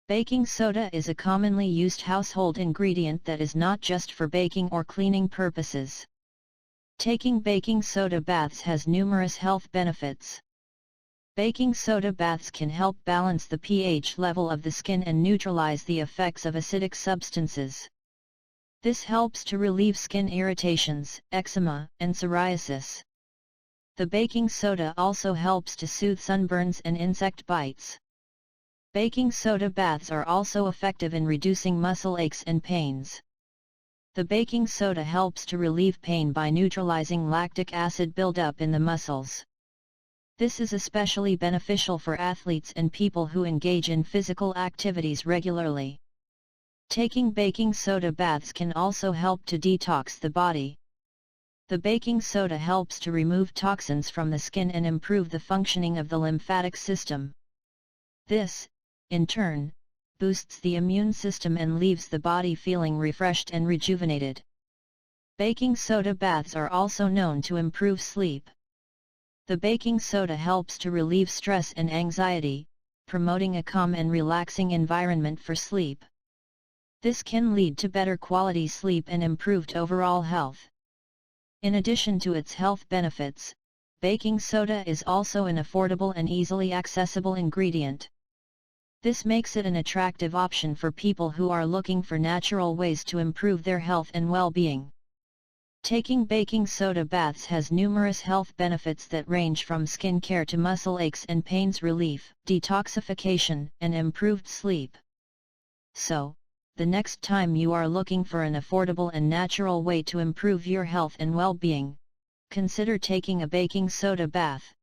Baking soda is a commonly used household ingredient that is not just for baking or cleaning purposes. Taking baking soda baths has numerous health benefits. Baking soda baths can help balance the pH level of the skin and neutralize the effects of acidic substances. This helps to relieve skin irritations, eczema, and psoriasis. The baking soda also helps to soothe sunburns and insect bites. Baking soda baths are also effective in reducing muscle aches and pains. The baking soda helps to relieve pain by neutralizing lactic acid buildup in the muscles. This is especially beneficial for athletes and people who engage in physical activities regularly. Taking baking soda baths can also help to detox the body. The baking soda helps to remove toxins from the skin and improve the functioning of the lymphatic system. This, in turn, boosts the immune system and leaves the body feeling refreshed and rejuvenated. Baking soda baths are also known to improve sleep. The baking soda helps to relieve stress and anxiety, promoting a calm and relaxing environment for sleep. This can lead to better quality sleep and improved overall health. In addition to its health benefits, baking soda is also an affordable and easily accessible ingredient. This makes it an attractive option for people who are looking for natural ways to improve their health and well-being. Taking baking soda baths has numerous health benefits that range from skin care to muscle aches and pains relief, detoxification, and improved sleep. So, the next time you are looking for an affordable and natural way to improve your health and well-being, consider taking a baking soda bath.